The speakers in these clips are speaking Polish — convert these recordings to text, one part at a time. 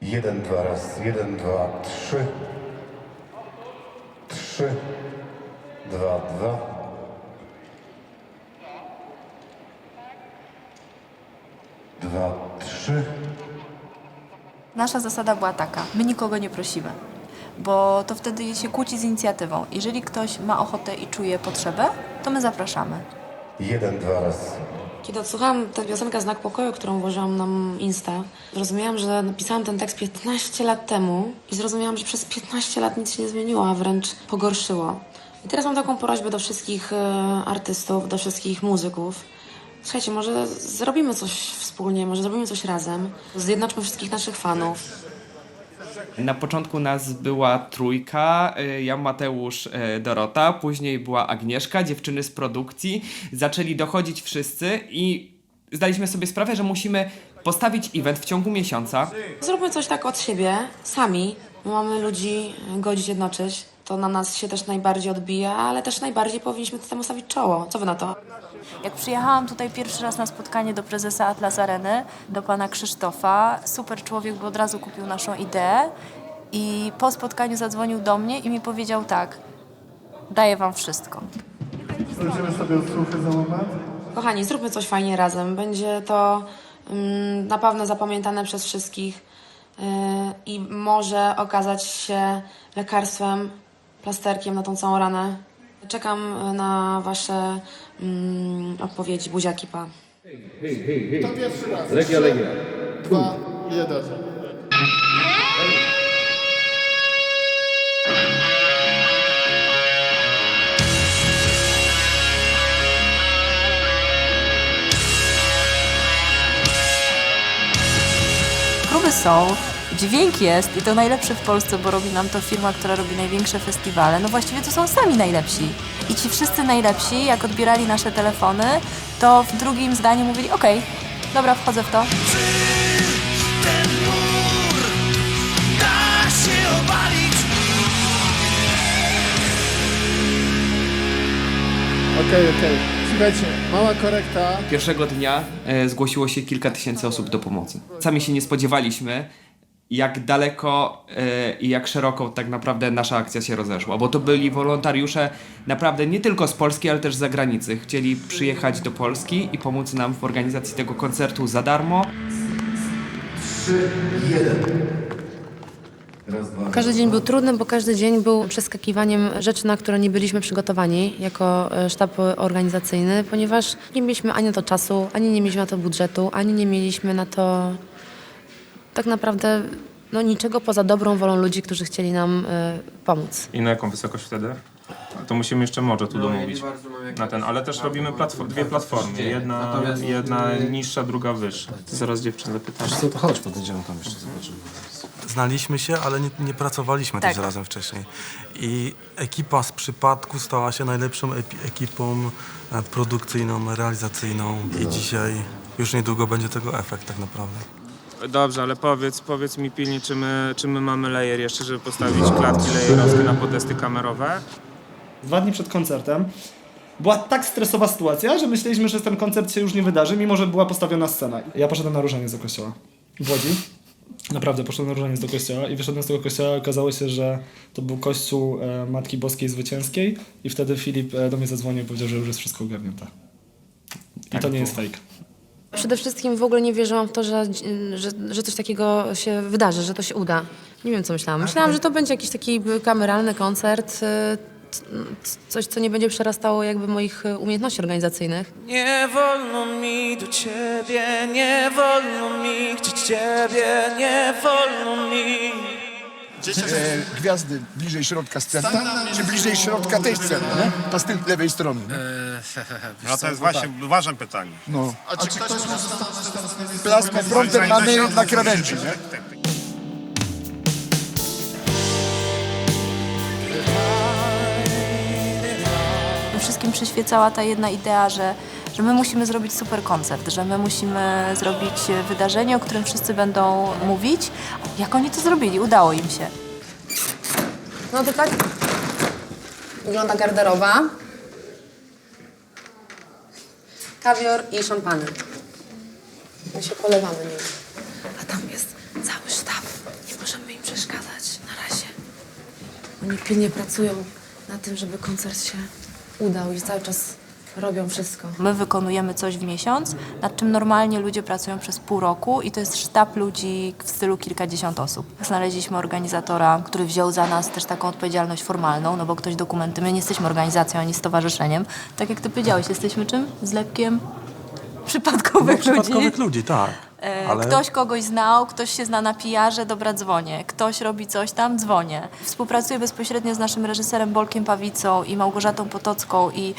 1, 2, raz, 1, 2, 3. 3, 2, 2. Dwa, trzy. Nasza zasada była taka, my nikogo nie prosimy, bo to wtedy się kłóci z inicjatywą. Jeżeli ktoś ma ochotę i czuje potrzebę, to my zapraszamy. 1, 2, raz. Kiedy odsłuchałam tę piosenkę Znak Pokoju, którą włożyłam na Insta, zrozumiałam, że napisałam ten tekst 15 lat temu i zrozumiałam, że przez 15 lat nic się nie zmieniło, a wręcz pogorszyło. I teraz mam taką prośbę do wszystkich artystów, do wszystkich muzyków. Słuchajcie, może zrobimy coś wspólnie, może zrobimy coś razem. Zjednoczmy wszystkich naszych fanów. Na początku nas była trójka, ja, Mateusz, Dorota, później była Agnieszka, dziewczyny z produkcji. Zaczęli dochodzić wszyscy i zdaliśmy sobie sprawę, że musimy postawić event w ciągu miesiąca. Zróbmy coś tak od siebie, sami. My mamy ludzi godzić, jednoczyć. To na nas się też najbardziej odbija, ale też najbardziej powinniśmy temu stawić czoło. Co wy na to? Jak przyjechałam tutaj pierwszy raz na spotkanie do prezesa Atlas Areny, do pana Krzysztofa, super człowiek, bo od razu kupił naszą ideę i po spotkaniu zadzwonił do mnie i mi powiedział tak, daję wam wszystko. Spojrzymy sobie odsłuchy za moment. Kochani, zróbmy coś fajnie razem. Będzie to na pewno zapamiętane przez wszystkich i może okazać się lekarstwem, plasterkiem na tą całą ranę. Czekam na wasze odpowiedzi. Buziaki, pa. To pierwszy raz. Legia, Legia. 2, 1. Próby są, dźwięk jest i to najlepszy w Polsce, bo robi nam to firma, która robi największe festiwale. No właściwie to są sami najlepsi. I ci wszyscy najlepsi, jak odbierali nasze telefony, to w drugim zdaniu mówili, okej, dobra, wchodzę w to. Ten mur da się obalić. Okej. Słuchajcie, mała korekta. Pierwszego dnia zgłosiło się kilka tysięcy osób do pomocy. Sami się nie spodziewaliśmy, jak daleko i jak szeroko tak naprawdę nasza akcja się rozeszła, bo to byli wolontariusze naprawdę nie tylko z Polski, ale też z zagranicy. Chcieli przyjechać do Polski i pomóc nam w organizacji tego koncertu za darmo. 3, 1. Raz, dwa. Każdy dzień był trudny, bo każdy dzień był przeskakiwaniem rzeczy, na które nie byliśmy przygotowani jako sztab organizacyjny, ponieważ nie mieliśmy ani na to czasu, ani nie mieliśmy na to budżetu, ani nie mieliśmy na to tak naprawdę niczego poza dobrą wolą ludzi, którzy chcieli nam pomóc. I na jaką wysokość wtedy? To musimy jeszcze może tu domówić. Na ten, ale też robimy dwie platformy. Jedna niższa, druga wyższa. Zaraz dziewczyn zapytasz. Co to chodź, podejdziemy tam jeszcze, zobaczymy. Znaliśmy się, ale nie pracowaliśmy też razem wcześniej. I ekipa z przypadku stała się najlepszą ekipą produkcyjną, realizacyjną. I dzisiaj już niedługo będzie tego efekt tak naprawdę. Dobrze, ale powiedz mi pilnie, czy my mamy layer jeszcze, żeby postawić klatki lajerowskie na podesty kamerowe? 2 dni przed koncertem była tak stresowa sytuacja, że myśleliśmy, że ten koncert się już nie wydarzy, mimo że była postawiona scena. Ja poszedłem na różaniec do kościoła w Łodzi. Naprawdę, poszedłem na różaniec do kościoła i wyszedłem z tego kościoła. Okazało się, że to był kościół Matki Boskiej Zwycięskiej i wtedy Filip do mnie zadzwonił i powiedział, że już jest wszystko ogarnięte. I to nie jest fake. Przede wszystkim w ogóle nie wierzyłam w to, że coś takiego się wydarzy, że to się uda. Nie wiem, co myślałam. Myślałam, że to będzie jakiś taki kameralny koncert, coś, co nie będzie przerastało jakby moich umiejętności organizacyjnych. Nie wolno mi do ciebie, nie wolno mi chcieć ciebie, nie wolno mi. Gwiazdy bliżej środka sceny, czy bliżej środka tej sceny, nie? Ta z tej lewej strony. No to jest właśnie ważne pytanie. No. A czy ktoś może plasmę prądem mamy na krawędzi, nie? Tym wszystkim przyświecała ta jedna idea, że my musimy zrobić super koncert, że my musimy zrobić wydarzenie, o którym wszyscy będą mówić. Jak oni to zrobili? Udało im się. No to tak wygląda garderoba. Kawior i szampany. My się polewamy nim. A tam jest cały sztab. Oni pilnie pracują na tym, żeby koncert się udał i cały czas robią wszystko. My wykonujemy coś w miesiąc, nad czym normalnie ludzie pracują przez pół roku i to jest sztab ludzi w stylu kilkadziesiąt osób. Znaleźliśmy organizatora, który wziął za nas też taką odpowiedzialność formalną, no bo ktoś dokumenty, my nie jesteśmy organizacją ani stowarzyszeniem. Tak jak ty powiedziałeś, jesteśmy czym? Zlepkiem przypadkowych ludzi. Przypadkowych ludzi, tak. Ale... Ktoś kogoś znał, ktoś się zna na PR-ze, dobra, dzwonię. Ktoś robi coś tam, dzwonię. Współpracuję bezpośrednio z naszym reżyserem Bolkiem Pawicą i Małgorzatą Potocką i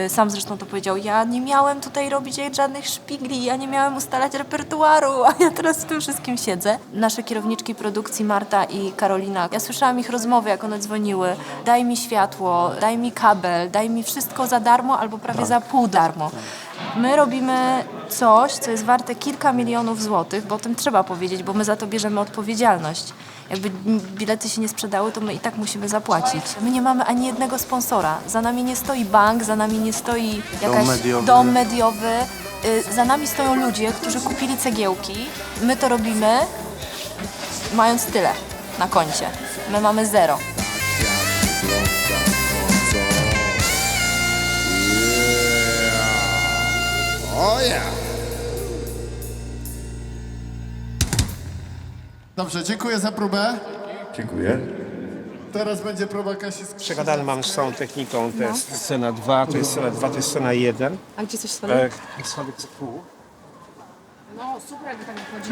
sam zresztą to powiedział, ja nie miałem tutaj robić żadnych szpigli, ja nie miałem ustalać repertuaru, a ja teraz w tym wszystkim siedzę. Nasze kierowniczki produkcji Marta i Karolina, ja słyszałam ich rozmowy, jak one dzwoniły. Daj mi światło, daj mi kabel, daj mi wszystko za darmo albo prawie za pół darmo. My robimy coś, co jest warte kilka milionów złotych, bo o tym trzeba powiedzieć, bo my za to bierzemy odpowiedzialność. Jakby bilety się nie sprzedały, to my i tak musimy zapłacić. My nie mamy ani jednego sponsora. Za nami nie stoi bank, za nami nie stoi jakaś dom mediowy. Za nami stoją ludzie, którzy kupili cegiełki. My to robimy, mając tyle na koncie. My mamy 0. O ja! Dobrze, dziękuję za próbę. Dziękuję. Teraz będzie próba Kasi z Przegadany mam z całą techniką, to jest scena 2, to jest scena 2, to jest scena 1. A gdzie coś spadło? Schodek z pół. No super, jakby tak wychodzi.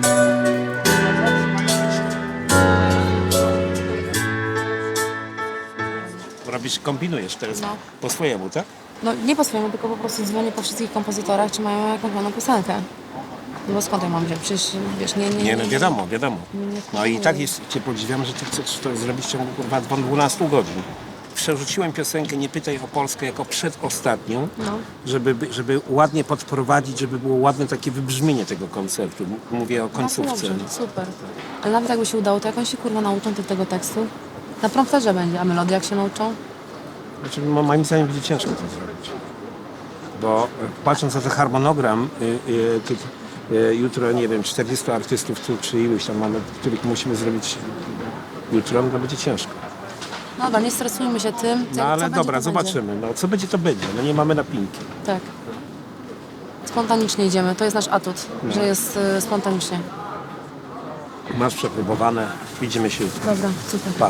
Robisz, kombinujesz teraz po swojemu, tak? No nie po swojemu, tylko po prostu dzwonię po wszystkich kompozytorach, czy mają jakąś daną piosenkę. No bo skąd ja mam wziąć? Przecież wiesz, Nie, no wiadomo. No i tak cię podziwiam, że ty chcesz to zrobić w ciągu kurwa 12 godzin. Przerzuciłem piosenkę Nie pytaj o Polskę jako przedostatnią, żeby ładnie podprowadzić, żeby było ładne takie wybrzmienie tego koncertu. Mówię o końcówce. No, super. Ale nawet jakby się udało, to jak oni się kurwa nauczą tego tekstu? Na prompterze będzie, a melody jak się nauczą? Znaczy, moim zdaniem będzie ciężko to zrobić. Bo patrząc na ten harmonogram, jutro, nie wiem, 40 artystów czy iluś tam mamy, których musimy zrobić jutro, no to będzie ciężko. No dobra, nie stresujmy się tym. No ale co dobra, będzie, to zobaczymy. będzie. No co będzie, to będzie. No nie mamy napinki. Tak. Spontanicznie idziemy, to jest nasz atut, że jest spontanicznie. Masz przepróbowane, widzimy się jutro. Dobra, super. Pa.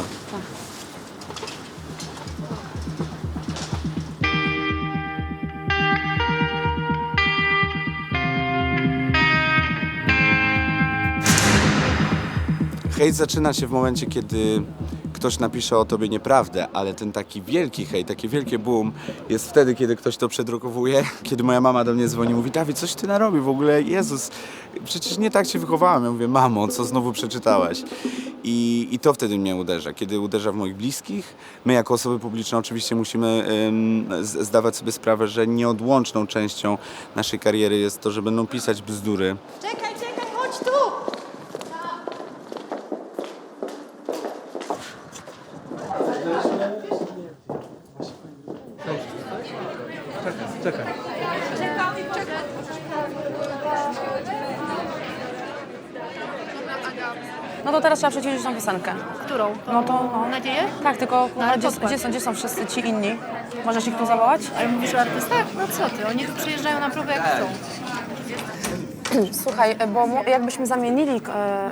Hejt zaczyna się w momencie, kiedy ktoś napisze o tobie nieprawdę, ale ten taki wielki hejt, takie wielkie boom jest wtedy, kiedy ktoś to przedrukowuje. Kiedy moja mama do mnie dzwoni, mówi, Dawid, coś ty narobił w ogóle, Jezus, przecież nie tak cię wychowałem. Ja mówię, mamo, co znowu przeczytałaś? I to wtedy mnie uderza, kiedy uderza w moich bliskich. My jako osoby publiczne oczywiście musimy zdawać sobie sprawę, że nieodłączną częścią naszej kariery jest to, że będą pisać bzdury. Czekaj, chodź tu! Czekaj. No to teraz trzeba przećwiczyć tą piosenkę. Którą? No to no. Nadzieję? Tak, tylko No, ale gdzie są wszyscy ci inni? Możesz ich tu zawołać? Ale mówisz o artystach? No co ty, oni tu przyjeżdżają na próbę jak chcą. Słuchaj, bo jakbyśmy zamienili,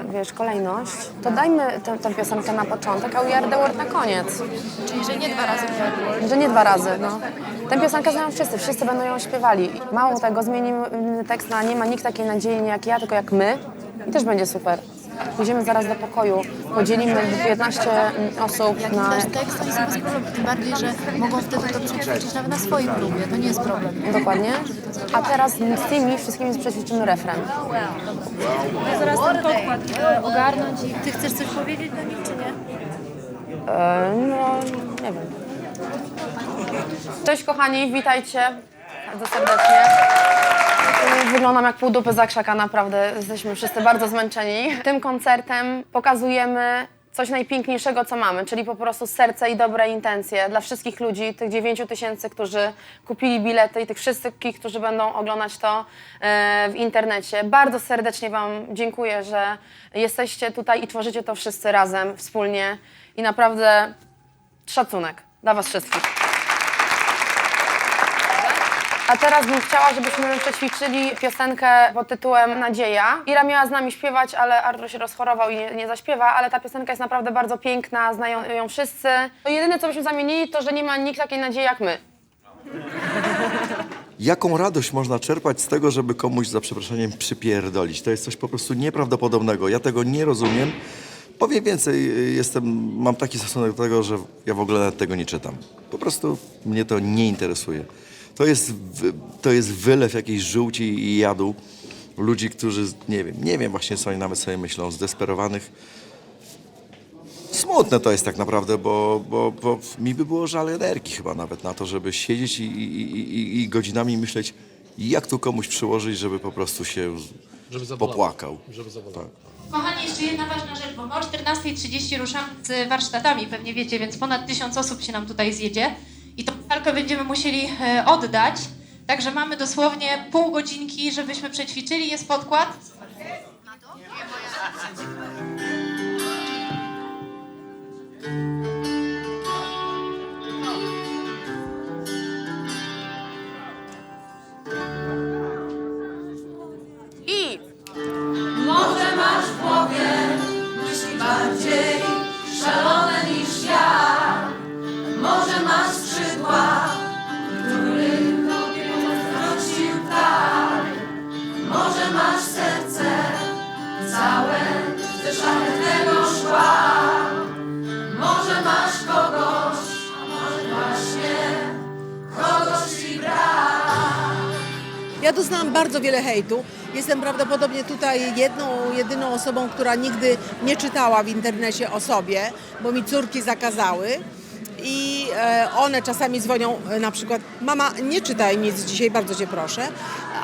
wiesz, kolejność, to dajmy tę piosenkę na początek, a We Are The World na koniec. Czyli, że nie 2 razy We Are The World. Że nie 2 razy, no. Tę piosenkę znają wszyscy będą ją śpiewali. Mało tego, zmienimy tekst na Nie ma nikt takiej nadziei nie jak ja, tylko jak my i też będzie super. Pójdziemy zaraz do pokoju, podzielimy 15 osób na... Nasz tekst to jest bez problemu, tym bardziej, że mogą wtedy to przećwiczyć nawet na swojej próbie, to nie jest problem. Dokładnie. A teraz z tymi wszystkimi przećwiczymy refren. Ja zaraz ten podkład ogarnąć i ty chcesz coś powiedzieć do nich, czy nie? No, nie wiem. Cześć kochani, witajcie bardzo serdecznie. Wyglądam jak pół dupy za krzaka, naprawdę. Jesteśmy wszyscy bardzo zmęczeni. Tym koncertem pokazujemy coś najpiękniejszego, co mamy, czyli po prostu serce i dobre intencje dla wszystkich ludzi, tych 9 000, którzy kupili bilety i tych wszystkich, którzy będą oglądać to w internecie. Bardzo serdecznie Wam dziękuję, że jesteście tutaj i tworzycie to wszyscy razem, wspólnie i naprawdę Szacunek dla was wszystkich. A teraz bym chciała, żebyśmy przećwiczyli piosenkę pod tytułem Nadzieja. Ira miała z nami śpiewać, ale Artur się rozchorował i nie zaśpiewa, ale ta piosenka jest naprawdę bardzo piękna, znają ją wszyscy. To jedyne, co byśmy zamienili, to, że nie ma nikt takiej nadziei jak my. Jaką radość można czerpać z tego, żeby komuś za przeproszeniem przypierdolić? To jest coś po prostu nieprawdopodobnego. Ja tego nie rozumiem. Powiem więcej, mam taki stosunek do tego, że ja w ogóle nawet tego nie czytam. Po prostu mnie to nie interesuje. To jest wylew jakiejś żółci i jadu ludzi, którzy, nie wiem właśnie, co oni nawet sobie myślą, zdesperowanych. Smutne to jest tak naprawdę, bo mi by było żal energii chyba nawet na to, żeby siedzieć i godzinami myśleć, jak tu komuś przyłożyć, żeby po prostu się popłakał. Tak. Kochani, jeszcze jedna ważna rzecz, bo my o 14:30 ruszamy z warsztatami, pewnie wiecie, więc ponad 1000 osób się nam tutaj zjedzie i tą salkę będziemy musieli oddać, także mamy dosłownie pół godzinki, żebyśmy przećwiczyli. Jest podkład. I Może masz w głowie myśli bardziej szalone niż ja. Może masz skrzydła, których wrócił tak. Może masz serce całe ze szlachetnego szkła. Może masz kogoś, a może właśnie kogoś ci brak. Ja doznałam bardzo wiele hejtu. Jestem prawdopodobnie tutaj jedyną osobą, która nigdy nie czytała w internecie o sobie, bo mi córki zakazały. I one czasami dzwonią na przykład: mama, nie czytaj nic dzisiaj, bardzo cię proszę.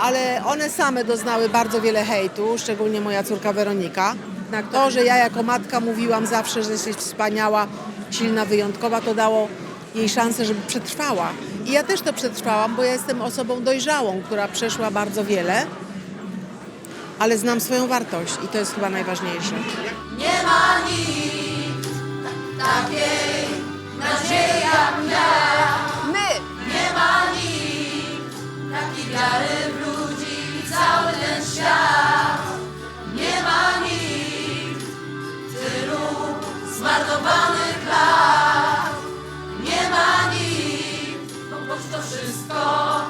Ale one same doznały bardzo wiele hejtu, szczególnie moja córka Weronika. Na to, że ja jako matka mówiłam zawsze, że jesteś wspaniała, silna, wyjątkowa, to dało jej szansę, żeby przetrwała. I ja też to przetrwałam, bo ja jestem osobą dojrzałą, która przeszła bardzo wiele, ale znam swoją wartość i to jest chyba najważniejsze. Nie ma nikt takiej nadziei jak ja. My! Nie ma nikt takiej wiary w ludzi i cały ten świat. Nie ma nikt tylu zmarnowanych lat. Nie ma nikt, bo choć to wszystko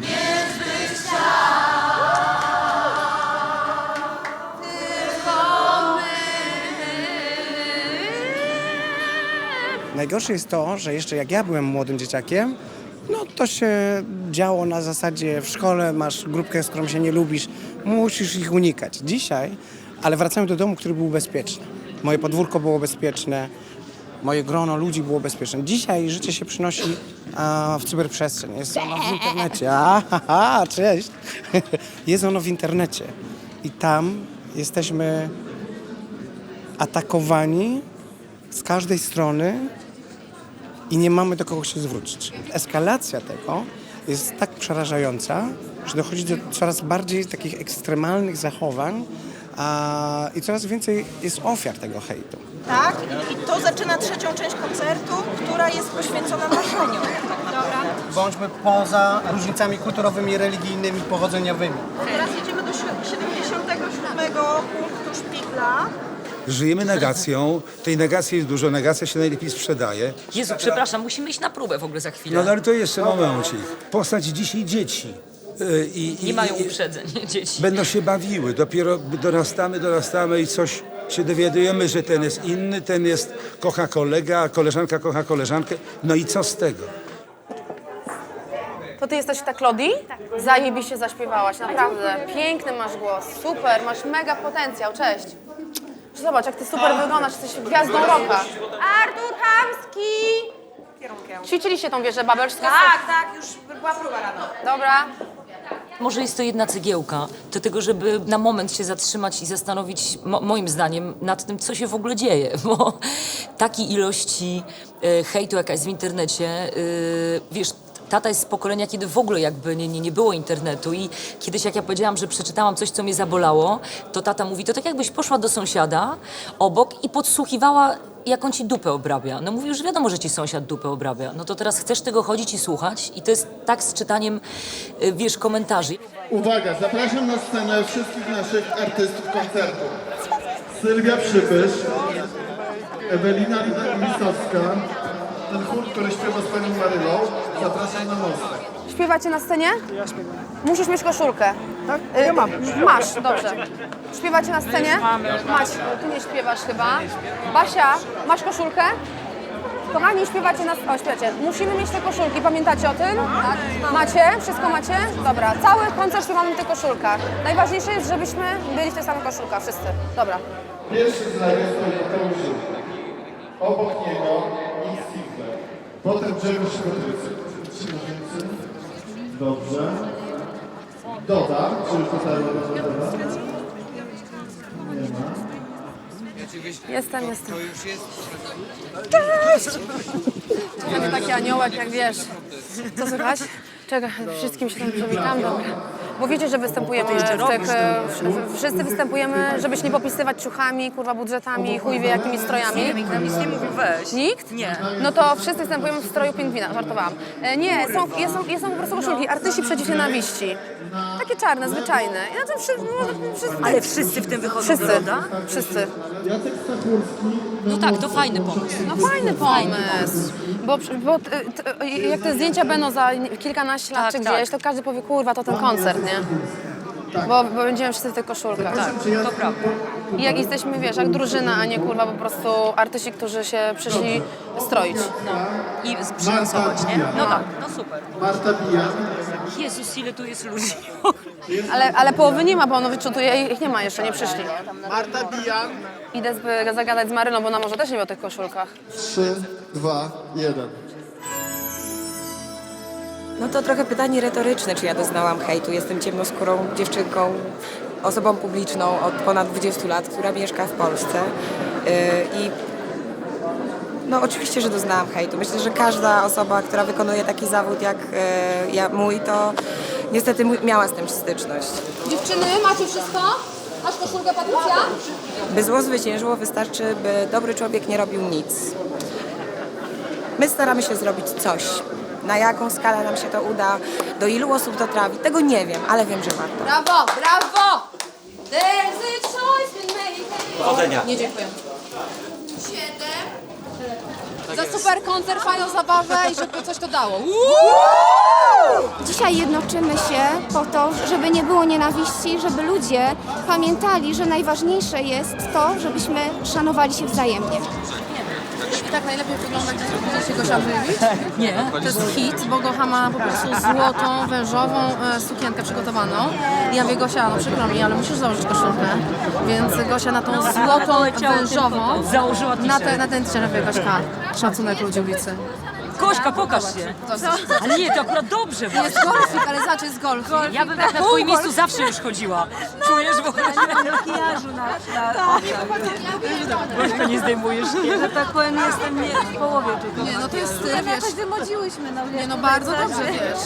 mieć by chciał. Najgorsze jest to, że jeszcze jak ja byłem młodym dzieciakiem, no to się działo na zasadzie: w szkole masz grupkę, z którą się nie lubisz, musisz ich unikać. Dzisiaj, ale wracałem do domu, który był bezpieczny. Moje podwórko było bezpieczne, moje grono ludzi było bezpieczne. Dzisiaj życie się przynosi w cyberprzestrzeń. Jest ono w internecie. Cześć! Jest ono w internecie. I tam jesteśmy atakowani z każdej strony i nie mamy do kogo się zwrócić. Eskalacja tego jest tak przerażająca, że dochodzi do coraz bardziej takich ekstremalnych zachowań i coraz więcej jest ofiar tego hejtu. Tak? I to zaczyna trzecią część koncertu, która jest poświęcona marzeniu. Dobra. Bądźmy poza różnicami kulturowymi, religijnymi, pochodzeniowymi. Teraz jedziemy do 77. punktu szpitla. Żyjemy negacją, tej negacji jest dużo, negacja się najlepiej sprzedaje. Jezu, przepraszam, musimy iść na próbę w ogóle za chwilę. No ale to jeszcze momencik. Postać dzisiaj dzieci. Nie mają uprzedzeń, dzieci. Będą się bawiły, dopiero dorastamy i coś się dowiadujemy, że ten jest inny, ten kocha kolega, koleżanka kocha koleżankę. No i co z tego? To ty jesteś ta Klodi? Tak. Zajebiście zaśpiewałaś, naprawdę. Piękny masz głos, super, masz mega potencjał, cześć. Zobacz, jak ty super wyglądasz, jesteś gwiazdą rocka. Artur Chamski! Kierunkiem. Ćwiczyliście tą wieżę babelską? Tak, już była próba rano. Dobra. Może jest to jedna cegiełka do tego, żeby na moment się zatrzymać i zastanowić, moim zdaniem, nad tym, co się w ogóle dzieje, bo takiej ilości hejtu, jaka jest w internecie, wiesz, tata jest z pokolenia, kiedy w ogóle jakby nie było internetu i kiedyś, jak ja powiedziałam, że przeczytałam coś, co mnie zabolało, to tata mówi: to tak jakbyś poszła do sąsiada obok i podsłuchiwała jak on ci dupę obrabia. No mówił, że wiadomo, że ci sąsiad dupę obrabia. No to teraz chcesz tego chodzić i słuchać? I to jest tak z czytaniem, wiesz, komentarzy. Uwaga, zapraszam na scenę wszystkich naszych artystów koncertu. Sylwia Przybysz, Ewelina Lisowska, ten chór, który śpiewa z panią Marylą. Zapraszam na most. Śpiewacie na scenie? Ja śpiewam. Musisz mieć koszulkę. Tak? Ja mam. Masz, dobrze. Śpiewacie na scenie? Masz. Ty nie śpiewasz chyba. Basia, masz koszulkę? Kochani, śpiewacie na... O, śpiewacie. Musimy mieć te koszulki, pamiętacie o tym? Tak. Macie? Wszystko macie? Dobra. Cały koncert śpiewamy w tych koszulkach. Najważniejsze jest, żebyśmy byli w tych samych koszulkach, wszyscy. Dobra. Pierwszy z lewej stoi Mateusz Żółk. Obok niego Nick Stifler. Potem Grzegorz Szkotycy. Dobrze. Doda, czy już dotarła do Doda? Nie ma. Jestem. Cześć! Czekamy taki aniołek, jak wiesz. Co słychać? Czekaj, wszystkim się tam przywitam, dobra. Bo wiecie, że występujemy wszyscy występujemy, żeby się nie popisywać ciuchami, kurwa, budżetami, chuj wie jakimi strojami. Nikt nam nic nie mówił, weź. Nikt? Nie. No to wszyscy występujemy w stroju pingwina, żartowałam. Nie, są po prostu koszulki, artyści przeciw nienawiści. Takie czarne, zwyczajne. I na tym wszyscy... Ale wszyscy w tym wychodzą, Wszyscy, prawda? wszyscy. No tak, to fajny pomysł. No fajny pomysł. Bo jak te zdjęcia będą za kilkanaście lat czy gdzieś, to każdy powie, kurwa, to ten koncert, nie? Bo będziemy wszyscy w tych koszulkach. Tak, to prawda. I jak jesteśmy, wiesz, jak drużyna, a nie kurwa po prostu artyści, którzy się przyszli stroić. No. I przylansować, nie? No tak, no super. Marta Bijan. Jezus, ile tu jest ludzi. Ale połowy nie ma, bo ono wyczutuje, ich nie ma jeszcze, nie przyszli. Marta Bijan. Idę zagadać z Maryną, bo ona może też nie wie o tych koszulkach. 3, 2, 1. No to trochę pytanie retoryczne, czy ja doznałam hejtu. Jestem ciemnoskórą dziewczynką, osobą publiczną od ponad 20 lat, która mieszka w Polsce. I no oczywiście, że doznałam hejtu. Myślę, że każda osoba, która wykonuje taki zawód jak mój, to niestety miała z tym styczność. Dziewczyny, macie wszystko? Masz koszulkę, Patrycja? By zło zwyciężyło, wystarczy, by dobry człowiek nie robił nic. My staramy się zrobić coś. Na jaką skalę nam się to uda, do ilu osób to trafi, tego nie wiem, ale wiem, że warto. Brawo, brawo! There's a choice in making. Powodzenia. Nie, dziękuję. 7. Za super koncert, fajną zabawę i żeby coś to dało. Dzisiaj jednoczymy się po to, żeby nie było nienawiści, żeby ludzie pamiętali, że najważniejsze jest to, żebyśmy szanowali się wzajemnie. I tak najlepiej wygląda, gdzie się Gosia wybić? Nie. To jest hit, bo Gocha ma po prostu złotą, wężową sukienkę przygotowaną. I ja mówię, Gosia, no przykro mi, ale musisz założyć koszulkę. Więc Gosia na tą złotą, wężową założyła na ten t-shirt. Mówię, Gośka, szacunek ludzi ulicy. Kośka, pokaż się. Ale nie, to akurat dobrze. Jest golfik, ale zobacz, jest golfik. Ja bym tak na twoim miejscu zawsze już chodziła. Czujesz, bo na makijażu Gośka, nie zdejmujesz. Ja, że tak powiem, jestem nie w połowie tylko. Nie, no to jest styl, wiesz. Jakoś wymodziłyśmy, no wiesz. Nie, no bardzo dobrze, wiesz.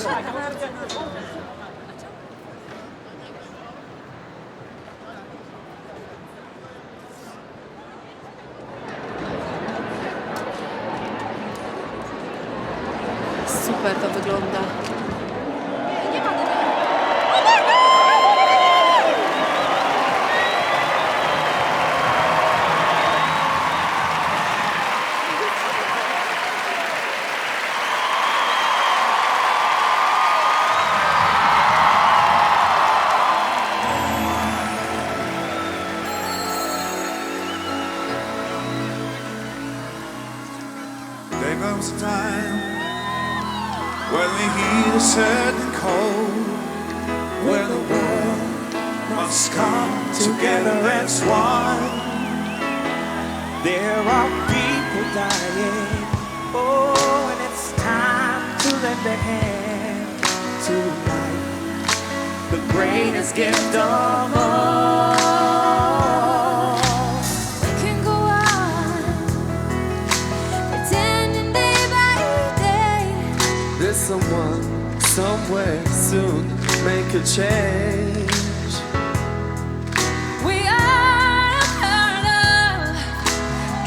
Super to wygląda. There comes a time when the heat is certain cold, where the world must come together as one. There are people dying, oh, and it's time to lend a hand to life, the greatest gift of all. Someone, somewhere soon make a change. We are a part of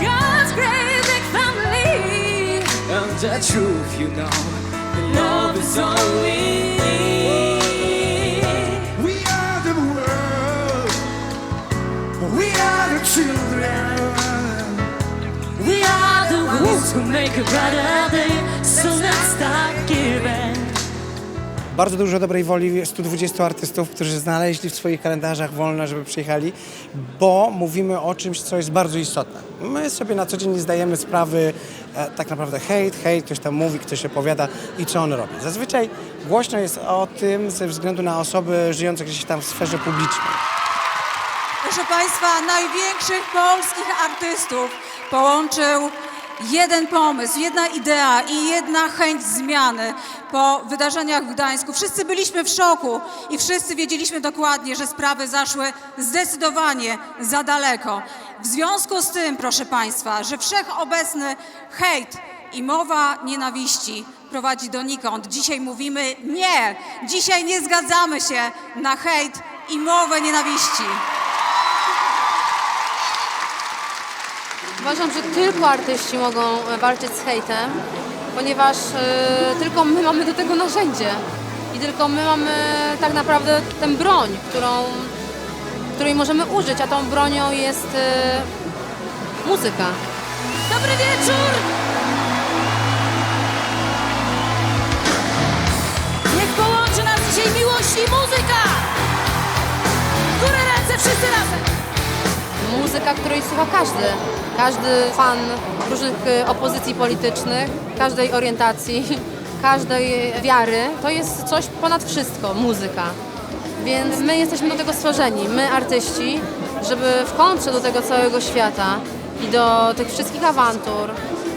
God's great the truth, you know. And love is all we need. We are the world. We are the children. We are the ones who make a brighter day. So let's start giving. Bardzo dużo dobrej woli 120 artystów, którzy znaleźli w swoich kalendarzach wolne, żeby przyjechali, bo mówimy o czymś, co jest bardzo istotne. My sobie na co dzień nie zdajemy sprawy, tak naprawdę hejt, ktoś tam mówi, ktoś opowiada i co on robi. Zazwyczaj głośno jest o tym ze względu na osoby żyjące gdzieś tam w sferze publicznej. Proszę Państwa, największych polskich artystów połączył jeden pomysł, jedna idea i jedna chęć zmiany po wydarzeniach w Gdańsku. Wszyscy byliśmy w szoku i wszyscy wiedzieliśmy dokładnie, że sprawy zaszły zdecydowanie za daleko. W związku z tym, proszę Państwa, że wszechobecny hejt i mowa nienawiści prowadzi donikąd. Dzisiaj mówimy nie. Dzisiaj nie zgadzamy się na hejt i mowę nienawiści. Uważam, że tylko artyści mogą walczyć z hejtem, ponieważ tylko my mamy do tego narzędzie i tylko my mamy tak naprawdę tę broń, której możemy użyć, a tą bronią jest muzyka. Dobry wieczór! Niech połączy nas dzisiaj miłość i muzyka! W górę ręce, wszyscy razem! Muzyka, której słucha każdy fan różnych opozycji politycznych, każdej orientacji, każdej wiary. To jest coś ponad wszystko, muzyka. Więc my jesteśmy do tego stworzeni, my artyści, żeby w kontrze do tego całego świata i do tych wszystkich awantur,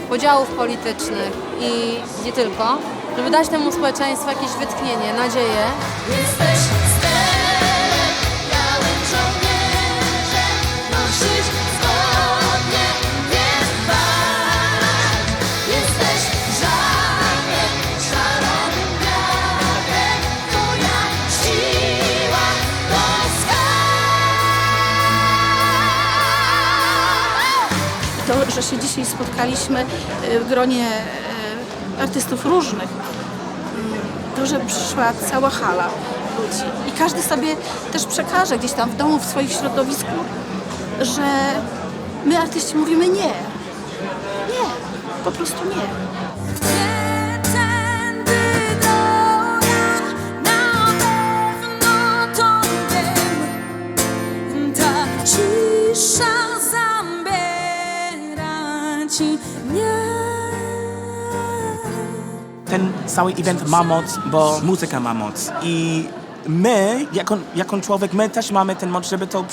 podziałów politycznych i nie tylko, żeby dać temu społeczeństwu jakieś wytchnienie, nadzieję. Jesteś sterem, białym żołnierzem, nosisz zgodnie, nie walcz. Jesteś żartem, szalonym wiatrem, twoja siła polska. To, że się dzisiaj spotkaliśmy w gronie artystów różnych, to, że przyszła cała hala ludzi i każdy sobie też przekaże gdzieś tam w domu, w swoim środowisku, że my artyści mówimy nie. Nie, po prostu nie. Ta cisza zabiera ci mnie. Ten cały event ma moc, bo muzyka ma moc i my, jako człowiek, my też mamy ten moc, żeby to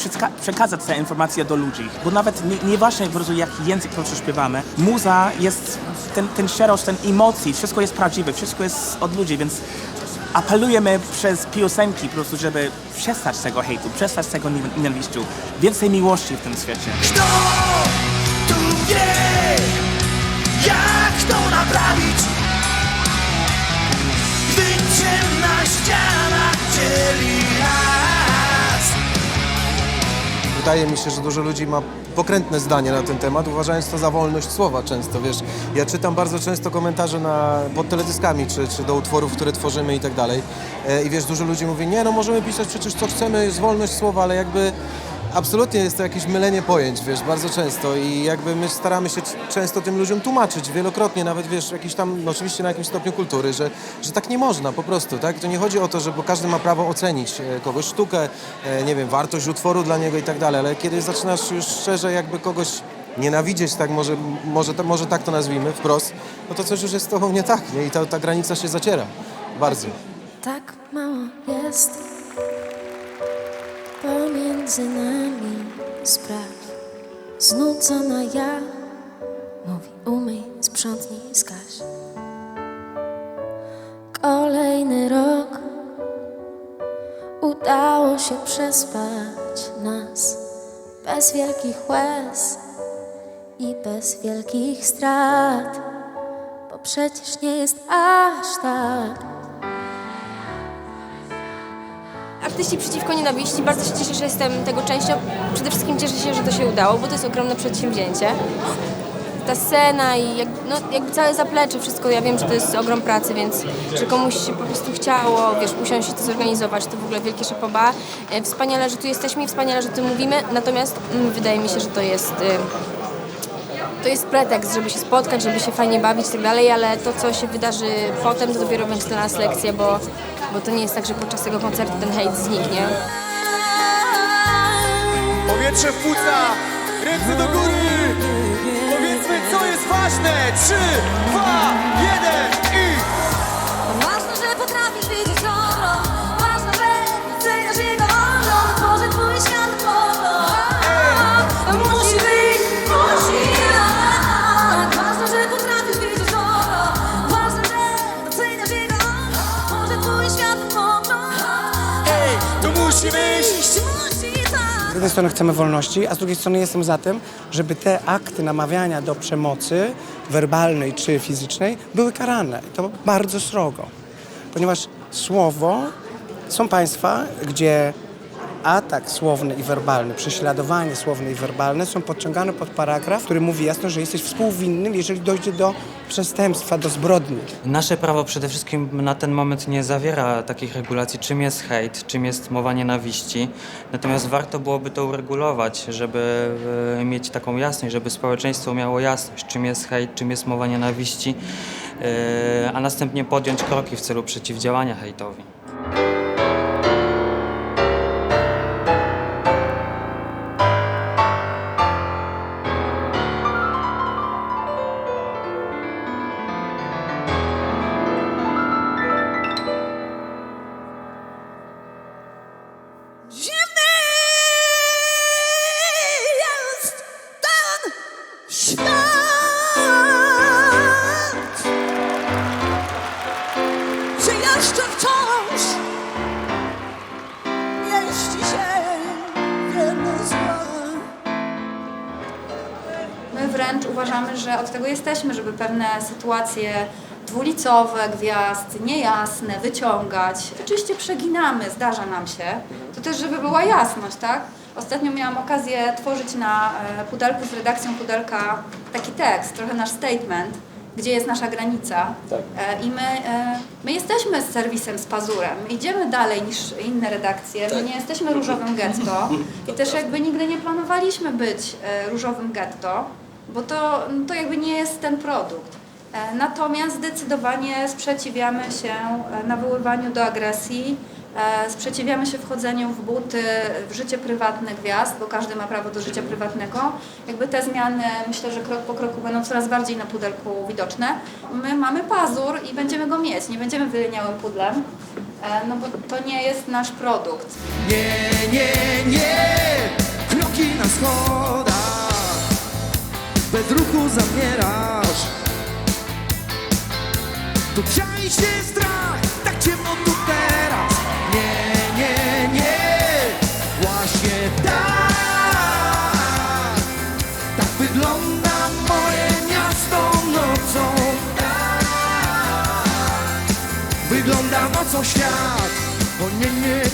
przekazać te informacje do ludzi. Bo nawet nieważne po prostu jaki język po prostu śpiewamy, muza jest, ten szczerość, ten emocji, wszystko jest prawdziwe, wszystko jest od ludzi, więc apelujemy przez piosenki po prostu, żeby przestać tego hejtu, przestać tego nienawiściu, więcej miłości w tym świecie. Kto tu wie, jak to naprawić? Gdy ciemna ściana dzieli nas. Wydaje mi się, że dużo ludzi ma pokrętne zdanie na ten temat, uważając to za wolność słowa często, wiesz. Ja czytam bardzo często komentarze pod teledyskami, czy do utworów, które tworzymy i tak dalej. I wiesz, dużo ludzi mówi, nie no, możemy pisać przecież co chcemy, jest wolność słowa, ale jakby absolutnie jest to jakieś mylenie pojęć, wiesz, bardzo często i jakby my staramy się często tym ludziom tłumaczyć wielokrotnie, nawet wiesz, jakiś tam, no oczywiście na jakimś stopniu kultury, że tak nie można po prostu, tak? To nie chodzi o to, że bo każdy ma prawo ocenić kogoś sztukę, nie wiem, wartość utworu dla niego i tak dalej, ale kiedy zaczynasz już szczerze jakby kogoś nienawidzieć, tak może tak to nazwijmy, wprost, no to coś już jest z tobą nie tak, nie? I ta granica się zaciera, bardzo. Tak mało jest pomiędzy nami spraw. Znudzona ja mówi umyj, sprzątnij, zgaś. Kolejny rok udało się przespać nas bez wielkich łez i bez wielkich strat, bo przecież nie jest aż tak. Artyści przeciwko nienawiści. Bardzo się cieszę, że jestem tego częścią. Przede wszystkim cieszę się, że to się udało, bo to jest ogromne przedsięwzięcie. ta scena i jakby całe zaplecze, wszystko, ja wiem, że to jest ogrom pracy, więc że komuś się po prostu chciało, wiesz, usiąść i to zorganizować, to w ogóle wielkie szapoba. Wspaniale, że tu jesteśmy i wspaniale, że o tym mówimy, natomiast wydaje mi się, że to jest pretekst, żeby się spotkać, żeby się fajnie bawić i tak dalej, ale to, co się wydarzy potem, to dopiero będzie dla nas lekcja, bo to nie jest tak, że podczas tego koncertu ten hejt zniknie. Powietrze w płucach, ręce do góry. Powiedzmy, co jest ważne. 3, 2, 1 i... Ważne, że potrafisz widzieć dobro. Ważne, że doceniasz jego ogląd. Może twój świat kolor. Musi być, musi tak. Ważne, że potrafisz widzieć dobro. Ważne, że doceniasz jego ogląd. Może twój świat kolor. To musi być. Z jednej strony chcemy wolności, a z drugiej strony jestem za tym, żeby te akty namawiania do przemocy werbalnej czy fizycznej były karane. I to bardzo srogo. Ponieważ słowo, są państwa, gdzie atak słowny i werbalny, prześladowanie słowne i werbalne są podciągane pod paragraf, który mówi jasno, że jesteś współwinnym, jeżeli dojdzie do przestępstwa, do zbrodni. Nasze prawo przede wszystkim na ten moment nie zawiera takich regulacji, czym jest hejt, czym jest mowa nienawiści. Natomiast warto byłoby to uregulować, żeby mieć taką jasność, żeby społeczeństwo miało jasność, czym jest hejt, czym jest mowa nienawiści, a następnie podjąć kroki w celu przeciwdziałania hejtowi. Czy jeszcze wciąż mieści się wiele zła? My wręcz uważamy, że od tego jesteśmy, żeby pewne sytuacje dwulicowe, gwiazd, niejasne, wyciągać. Oczywiście przeginamy, zdarza nam się. To też, żeby była jasność, tak? Ostatnio miałam okazję tworzyć na pudelku z redakcją Pudelka taki tekst, trochę nasz statement, gdzie jest nasza granica. Tak. I my jesteśmy z serwisem z pazurem. Idziemy dalej niż inne redakcje. My nie jesteśmy różowym getto i też jakby nigdy nie planowaliśmy być różowym getto, bo to jakby nie jest ten produkt. Natomiast zdecydowanie sprzeciwiamy się nawoływaniu do agresji, sprzeciwiamy się wchodzeniu w buty, w życie prywatne gwiazd, bo każdy ma prawo do życia prywatnego. Jakby te zmiany, myślę, że krok po kroku będą coraz bardziej na pudelku widoczne. My mamy pazur i będziemy go mieć, nie będziemy wyleniałym pudlem, no bo to nie jest nasz produkt. Nie, kroki na schodach, bez ruchu zamierasz. Tu czai się strach, tak ciemno tu teraz. Nie, właśnie tak wygląda moje miasto nocą. Wygląda nocą świat, o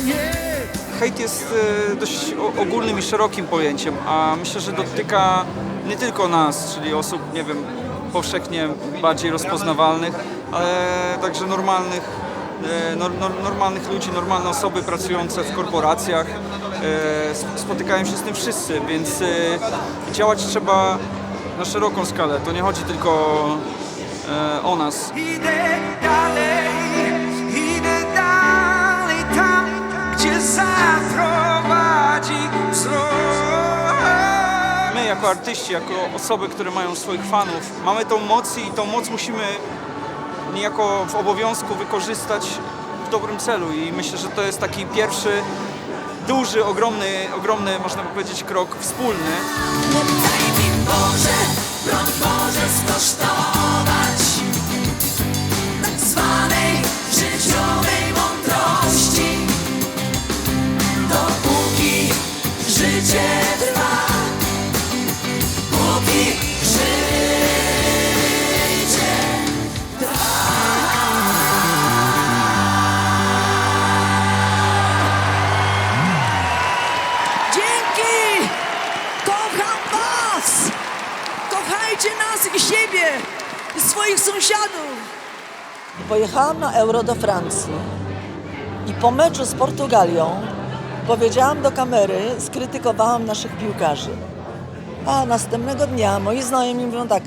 nie. Hejt jest dość ogólnym i szerokim pojęciem, a myślę, że dotyka nie tylko nas, czyli osób, nie wiem, powszechnie bardziej rozpoznawalnych, ale także normalnych ludzi, normalne osoby pracujące w korporacjach. Spotykają się z tym wszyscy, więc działać trzeba na szeroką skalę. To nie chodzi tylko o nas. Idę dalej tam, gdzie zaprowadzi wzrok. My jako artyści, jako osoby, które mają swoich fanów, mamy tą moc i tą moc musimy niejako w obowiązku wykorzystać w dobrym celu i myślę, że to jest taki pierwszy, duży, ogromny, można by powiedzieć, krok wspólny. Daj mi Boże, broń Boże skosztować tak zwanej życiowej mądrości, dopóki życie trwa, póki życie trwa. Dzięki! Kocham was! Kochajcie Kochajcie nas i siebie, i swoich sąsiadów. Pojechałam na Euro do Francji i po meczu z Portugalią powiedziałam do kamery, skrytykowałam naszych piłkarzy. A następnego dnia moi znajomi mówią tak: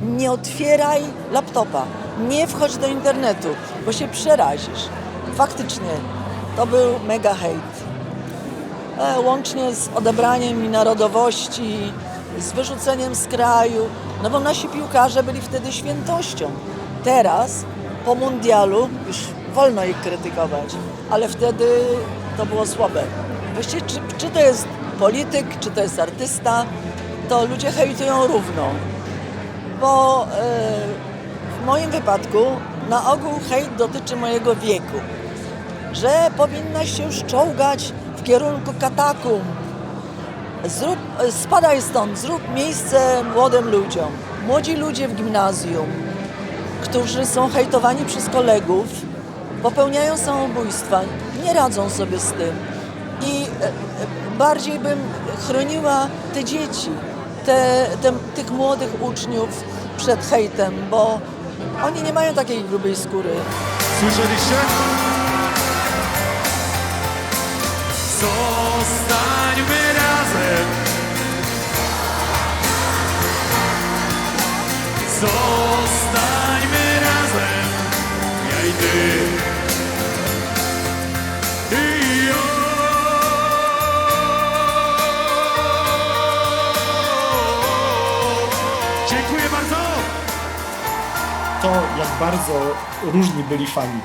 nie otwieraj laptopa, nie wchodź do internetu, bo się przerazisz. Faktycznie, to był mega hejt. Łącznie z odebraniem mi narodowości, z wyrzuceniem z kraju, no bo nasi piłkarze byli wtedy świętością. Teraz, po mundialu, już wolno ich krytykować, ale wtedy to było słabe. Właściwie, czy to jest polityk, czy to jest artysta, to ludzie hejtują równo. Bo w moim wypadku na ogół hejt dotyczy mojego wieku. Że powinnaś się już czołgać w kierunku katakumb. Spadaj stąd, zrób miejsce młodym ludziom. Młodzi ludzie w gimnazjum, którzy są hejtowani przez kolegów, popełniają samobójstwa, nie radzą sobie z tym. I bardziej bym chroniła te dzieci, tych młodych uczniów przed hejtem, bo oni nie mają takiej grubej skóry. Słyszeliście? Zostańmy razem. Zostańmy razem. Ja i ty. I ja. Dziękuję bardzo. To, jak bardzo różni byli fani,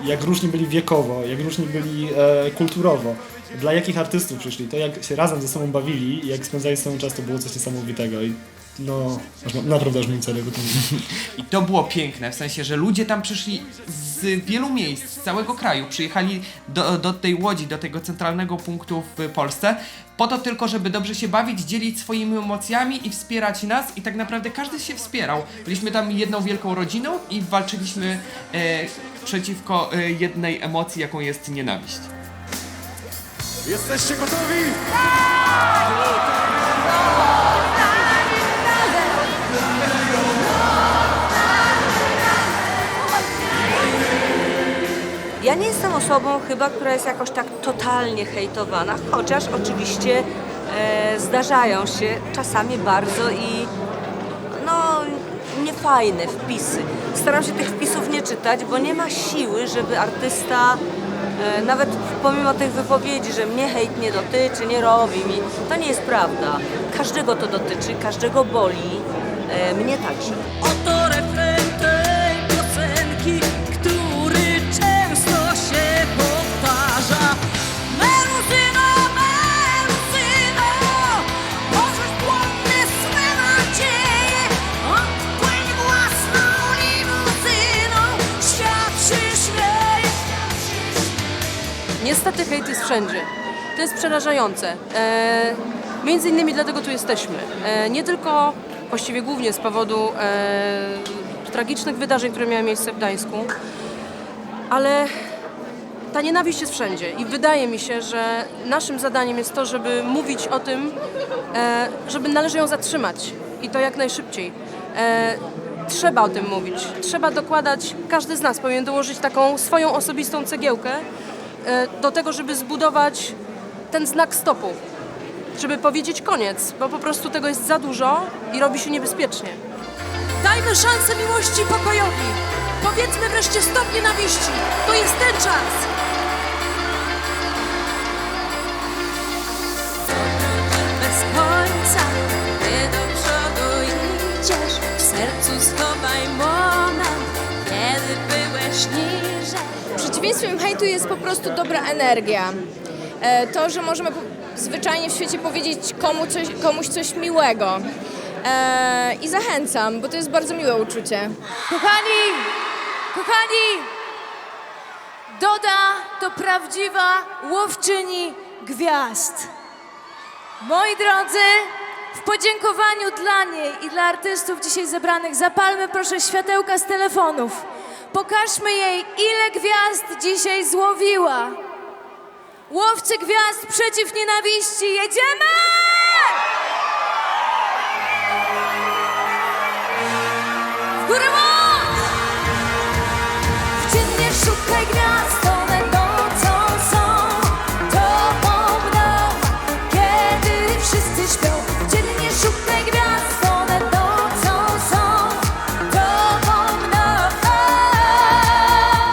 jak różni byli wiekowo, jak różni byli kulturowo, dla jakich artystów przyszli, to jak się razem ze sobą bawili i jak spędzali ze sobą czas, to było coś niesamowitego. I no, naprawdę aż mi cele I to było piękne, w sensie, że ludzie tam przyszli z wielu miejsc, z całego kraju, przyjechali do tej Łodzi, do tego centralnego punktu w Polsce, po to tylko, żeby dobrze się bawić, dzielić swoimi emocjami i wspierać nas i tak naprawdę każdy się wspierał. Byliśmy tam jedną wielką rodziną i walczyliśmy przeciwko jednej emocji, jaką jest nienawiść. Jesteście gotowi? Ja nie jestem osobą chyba, która jest jakoś tak totalnie hejtowana, chociaż oczywiście zdarzają się czasami bardzo i no niefajne wpisy. Staram się tych wpisów nie czytać, bo nie ma siły, żeby artysta nawet pomimo tych wypowiedzi, że mnie hejt nie dotyczy, nie robi mi, to nie jest prawda. Każdego to dotyczy, każdego boli, mnie także. Oto refren tej piosenki, który często się powtarza. Meluzyno, meluzyno, możesz płonne swe nadzieje, odpłyń własną limuzyną, świat się śmieje. Niestety hejt jest wszędzie. To jest przerażające. Między innymi dlatego tu jesteśmy. Nie tylko, właściwie głównie z powodu tragicznych wydarzeń, które miały miejsce w Gdańsku, ale ta nienawiść jest wszędzie i wydaje mi się, że naszym zadaniem jest to, żeby mówić o tym, żeby należy ją zatrzymać i to jak najszybciej. Trzeba o tym mówić. Trzeba dokładać, każdy z nas powinien dołożyć taką swoją osobistą cegiełkę do tego, żeby zbudować ten znak stopu, żeby powiedzieć koniec, bo po prostu tego jest za dużo i robi się niebezpiecznie. Dajmy szansę miłości i pokojowi. Powiedzmy wreszcie stop nienawiści. To jest ten czas. Bez końca, ty do przodu idziesz, w sercu schowaj moment, kiedy byłeś niżej. Przeciwieństwem hejtu jest po prostu dobra energia. To, że możemy zwyczajnie w świecie powiedzieć komuś coś miłego. I zachęcam, bo to jest bardzo miłe uczucie. Kochani, Doda to prawdziwa łowczyni gwiazd. Moi drodzy, w podziękowaniu dla niej i dla artystów dzisiaj zebranych zapalmy proszę światełka z telefonów. Pokażmy jej, ile gwiazd dzisiaj złowiła. Łowcy gwiazd przeciw nienawiści, jedziemy! gwiazd, one nocą są tobą mną. Kiedy wszyscy śpią, dziennie szukaj gwiazd, one nocą są tobą mną.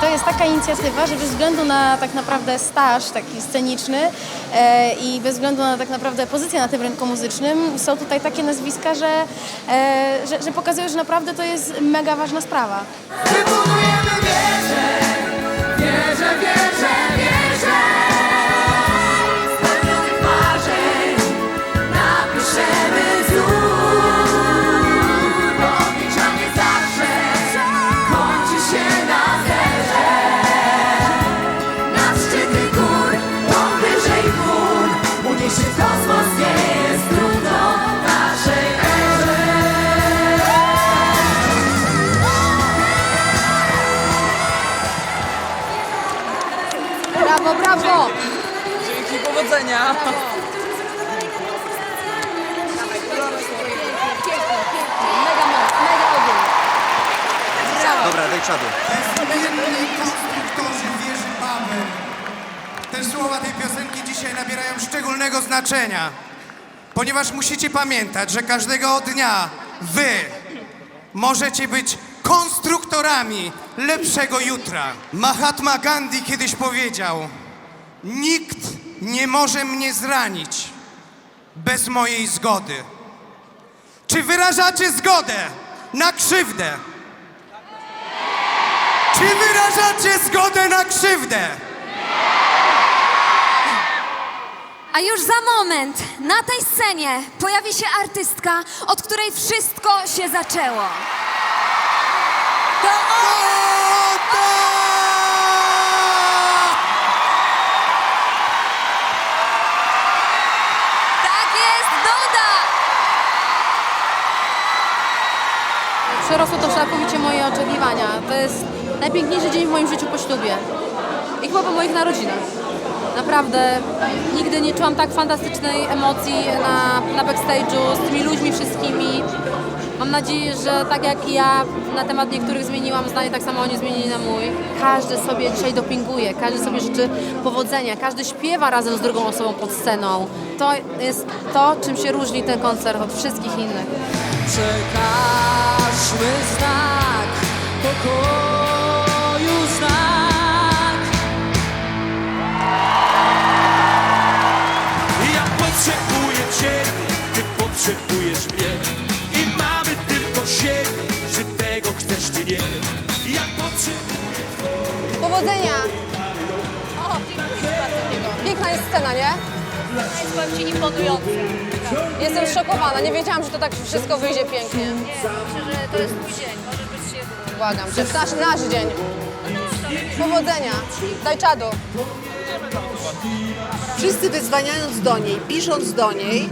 To jest taka inicjatywa, że bez względu na tak naprawdę staż taki sceniczny i bez względu na tak naprawdę pozycję na tym rynku muzycznym są tutaj takie nazwiska, że pokazują, że naprawdę to jest mega ważna sprawa. Wybudujemy wieżę, wieżę, wieżę, wieżę. Spełnionych marzeń napiszemy wzór, bo obliczanie zawsze kończy się na zerze. Na szczyty gór, to wyżej chmur, uniesie w kosmos, nie jest trudno naszej erze. Brawo, brawo! Dzięki, powodzenia! Dobra, daj czadu. Konstruktorzy wieży Babel. Te słowa tej piosenki dzisiaj nabierają szczególnego znaczenia, ponieważ musicie pamiętać, że każdego dnia wy możecie być konstruktorami lepszego jutra. Mahatma Gandhi kiedyś powiedział: nikt nie może mnie zranić bez mojej zgody. Czy wyrażacie zgodę na krzywdę? Czy wyrażacie zgodę na krzywdę? A już za moment na tej scenie pojawi się artystka, od której wszystko się zaczęło. To tak jest, Doda! Przerosło to całkowicie moje oczekiwania. To jest najpiękniejszy dzień w moim życiu po ślubie. I chyba po moich narodzinach. Naprawdę nigdy nie czułam tak fantastycznej emocji na backstage'u, z tymi ludźmi wszystkimi. Mam nadzieję, że tak jak ja na temat niektórych zmieniłam zdanie, tak samo oni zmienili na mój. Każdy sobie dzisiaj dopinguje, każdy sobie życzy powodzenia, każdy śpiewa razem z drugą osobą pod sceną. To jest to, czym się różni ten koncert od wszystkich innych. Przekażmy znak pokoju, znak. Ja potrzebuję Ciebie, Ty potrzebujesz mnie. I mamy tylko siebie, czy tego chcesz, czy nie. Ja potrzebuję... Powodzenia! O, dziękuję bardzo. Piękna jest scena, nie? Jest, powiem Ci, imponująca. Jestem zszokowana, nie wiedziałam, że to tak wszystko wyjdzie pięknie. Nie, myślę, że to jest Twój dzień, możesz być się... Błagam Cię, nasz dzień. Powodzenia, daj czadu. Wszyscy wyzwaniając do niej, pisząc do niej,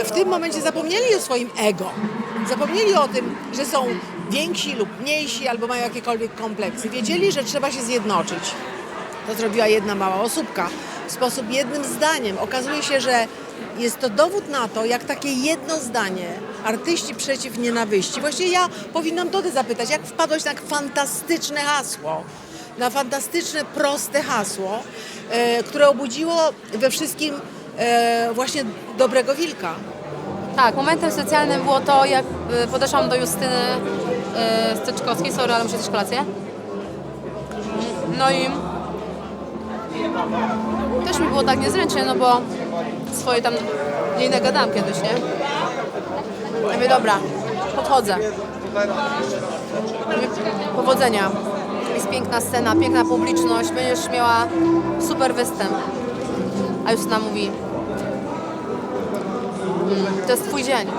w tym momencie zapomnieli o swoim ego. Zapomnieli o tym, że są więksi lub mniejsi albo mają jakiekolwiek kompleksy. Wiedzieli, że trzeba się zjednoczyć. To zrobiła jedna mała osóbka w sposób jednym zdaniem. Okazuje się, że jest to dowód na to, jak takie jedno zdanie, artyści przeciw nienawiści. Właściwie ja powinnam Dodę zapytać, jak wpadłaś na tak fantastyczne hasło, na fantastyczne, proste hasło, które obudziło we wszystkim właśnie dobrego wilka. Tak, momentem specjalnym było to, jak podeszłam do Justyny Styczkowskiej, sorry, ale muszę zjeść kolację. No i też mi było tak niezręcznie, no bo swoje tam jej nagadałam kiedyś, nie? Ja mówię, dobra, podchodzę. Mówię, powodzenia. Jest piękna scena, piękna publiczność, będziesz miała super występ. A Justyna mówi, to jest Twój dzień.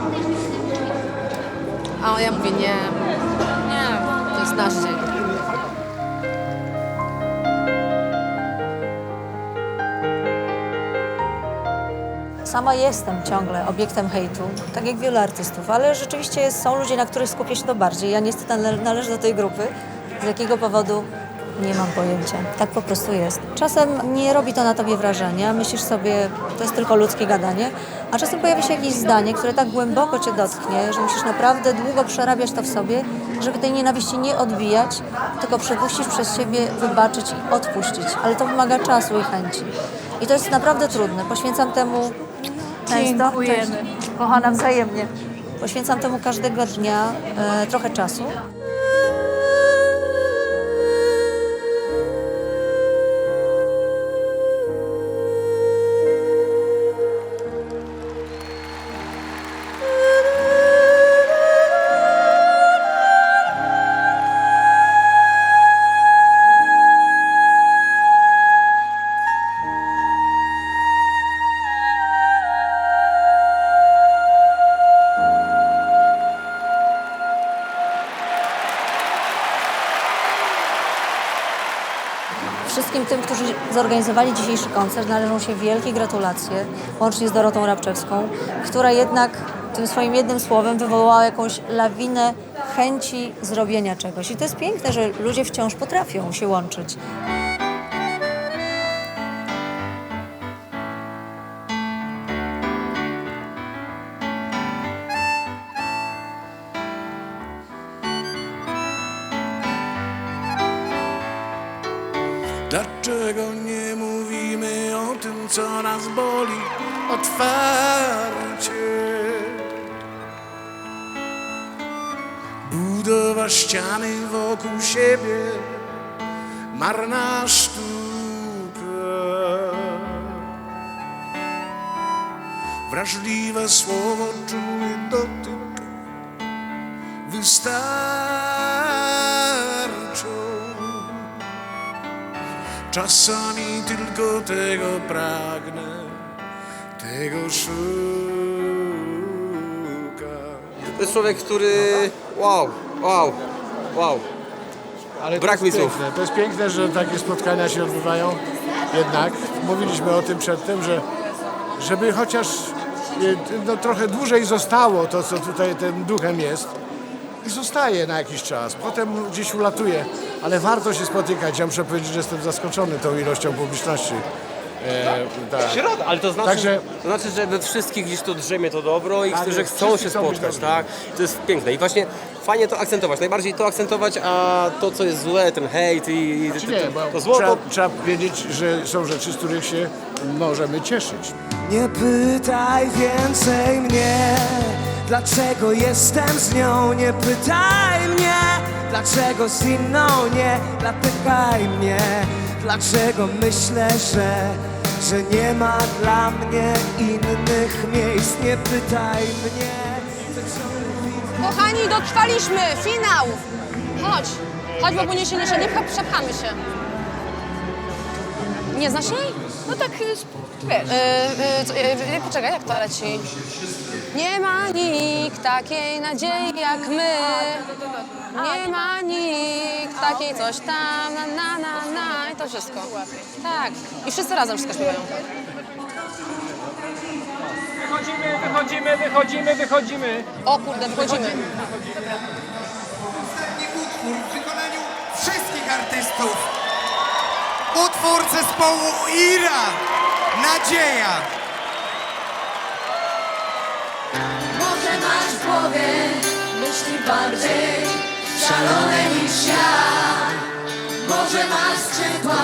A ja mówię, nie, to jest nasz dzień. Sama jestem ciągle obiektem hejtu, tak jak wielu artystów, ale rzeczywiście są ludzie, na których skupia się to bardziej. Ja niestety należę do tej grupy, z jakiego powodu Nie mam pojęcia. Tak po prostu jest. Czasem nie robi to na tobie wrażenia, myślisz sobie, to jest tylko ludzkie gadanie, a czasem pojawia się jakieś zdanie, które tak głęboko cię dotknie, że musisz naprawdę długo przerabiać to w sobie, żeby tej nienawiści nie odbijać, tylko przepuścić przez siebie, wybaczyć i odpuścić. Ale to wymaga czasu i chęci. I to jest naprawdę trudne. Poświęcam temu często. Dziękujemy. Kochana, wzajemnie. Poświęcam temu każdego dnia trochę czasu. Wszystkim tym, którzy zorganizowali dzisiejszy koncert, należą się wielkie gratulacje, łącznie z Dorotą Rabczewską, która jednak tym swoim jednym słowem wywołała jakąś lawinę chęci zrobienia czegoś. I to jest piękne, że ludzie wciąż potrafią się łączyć. Dlaczego nie mówimy o tym, co nas boli otwarcie? Budowa ściany wokół siebie, marna sztuka. Wrażliwe słowo, czuły dotyk wystarczą. Czasami tylko tego pragnę, tego szukam. To jest człowiek, który... Wow. Ale brak mi słów. To jest piękne, że takie spotkania się odbywają. Jednak mówiliśmy o tym przedtem, żeby chociaż trochę dłużej zostało to, co tutaj tym duchem jest. I zostaje na jakiś czas. Potem gdzieś ulatuje. Ale warto się spotykać. Ja muszę powiedzieć, że jestem zaskoczony tą ilością publiczności. Tak. Ale to znaczy, że we wszystkich gdzieś to drzemie to dobro i że chcą się spotkać, tak? To jest piękne i właśnie fajnie to akcentować. Najbardziej to akcentować, a to, co jest złe, ten hejt i to zło, trzeba wiedzieć, że są rzeczy, z których się możemy cieszyć. Nie pytaj więcej mnie, dlaczego jestem z nią. Nie pytaj mnie, dlaczego z inną nie. Zapytaj mnie, dlaczego myślę, że nie ma dla mnie innych miejsc. Nie pytaj mnie. Kochani, dotrwaliśmy! Finał! Chodź, bo nie przepchamy się. Nie znasz jej? No tak, wiesz. Poczekaj, jak to leci? Nie ma nikt takiej nadziei jak my. Nie ma nikt takiej coś tam, na i to wszystko. Tak. I wszyscy razem wszystko śpiewają. Wychodzimy. O kurde, wychodzimy. Ostatni utwór w wykonaniu wszystkich artystów. Utwór zespołu Ira. Nadzieja. Może masz w głowie myśli bardziej szalone niż ja. Może masz skrzydła,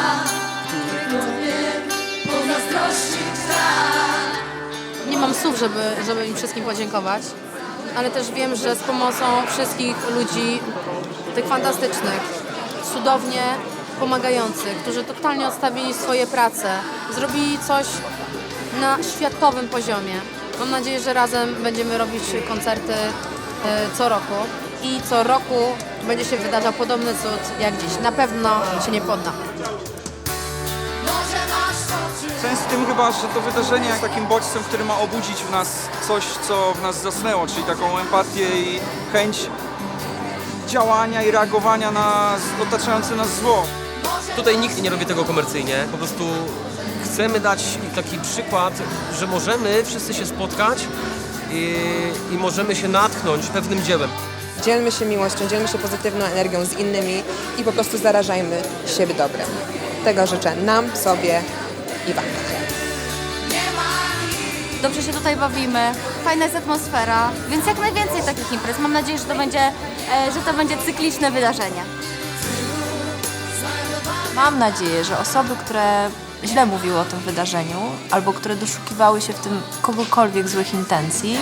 których umiem pozazdrościć tak. Nie mam słów, żeby im wszystkim podziękować, ale też wiem, że z pomocą wszystkich ludzi, tych fantastycznych, cudownie pomagających, którzy totalnie odstawili swoje prace, zrobili coś na światowym poziomie. Mam nadzieję, że razem będziemy robić koncerty co roku i co roku będzie się wydarzał podobny cud jak dziś. Na pewno się nie poddam. Sens w tym chyba, że to wydarzenie jest takim bodźcem, który ma obudzić w nas coś, co w nas zasnęło, czyli taką empatię i chęć działania i reagowania na otaczające nas zło. Tutaj nikt nie robi tego komercyjnie, po prostu chcemy dać taki przykład, że możemy wszyscy się spotkać i możemy się natchnąć pewnym dziełem. dzielmy się miłością, dzielmy się pozytywną energią z innymi i po prostu zarażajmy siebie dobrem. Tego życzę nam, sobie i wam. Dobrze się tutaj bawimy, fajna jest atmosfera, więc jak najwięcej takich imprez. Mam nadzieję, że to będzie cykliczne wydarzenie. Mam nadzieję, że osoby, które źle mówiły o tym wydarzeniu, albo które doszukiwały się w tym kogokolwiek złych intencji,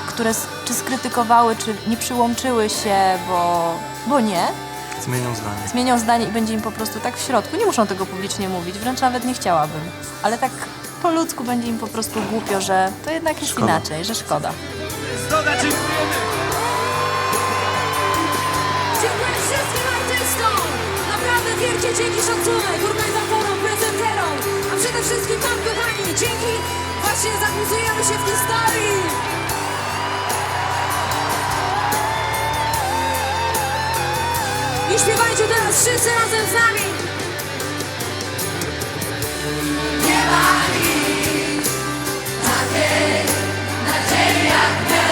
które czy skrytykowały, czy nie przyłączyły się, bo nie, zmienią zdanie i będzie im po prostu tak w środku. Nie muszą tego publicznie mówić, wręcz nawet nie chciałabym. Ale tak po ludzku będzie im po prostu głupio, że to jednak jest inaczej, że szkoda. Dziękuję wszystkim artystom! Naprawdę wielkie dzięki, szacunek organizatorom, prezenterom, a przede wszystkim wam, kochani, dzięki właśnie zapisujemy się w historii! I śpiewajcie teraz wszyscy razem z nami! Nie ma nic takiej nadziei jak my.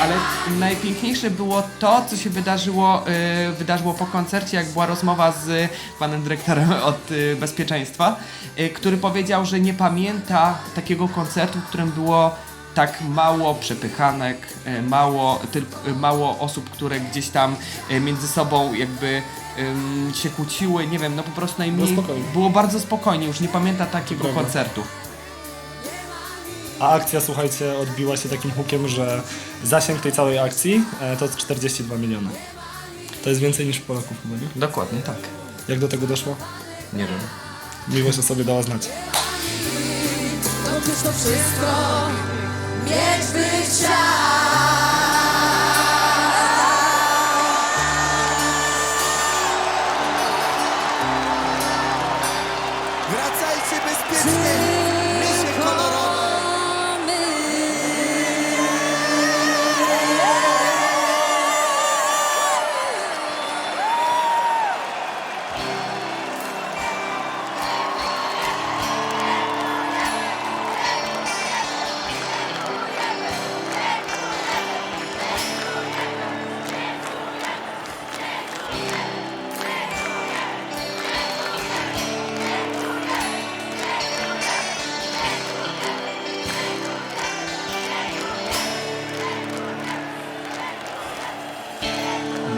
Ale najpiękniejsze było to, co się wydarzyło po koncercie, jak była rozmowa z panem dyrektorem od bezpieczeństwa, który powiedział, że nie pamięta takiego koncertu, w którym było tak mało przepychanek, mało osób, które gdzieś tam między sobą jakby się kłóciły, nie wiem, no po prostu najmniej było bardzo spokojnie, już nie pamięta takiego koncertu. A akcja, słuchajcie, odbiła się takim hukiem, że zasięg tej całej akcji to 42 miliony. To jest więcej niż Polaków chyba, nie? Dokładnie, tak. Jak do tego doszło? Nie wiem. Miłość o sobie dała znać. Otóż to wszystko mieć by chciał. Wracajcie bezpiecznie, misie honorowe.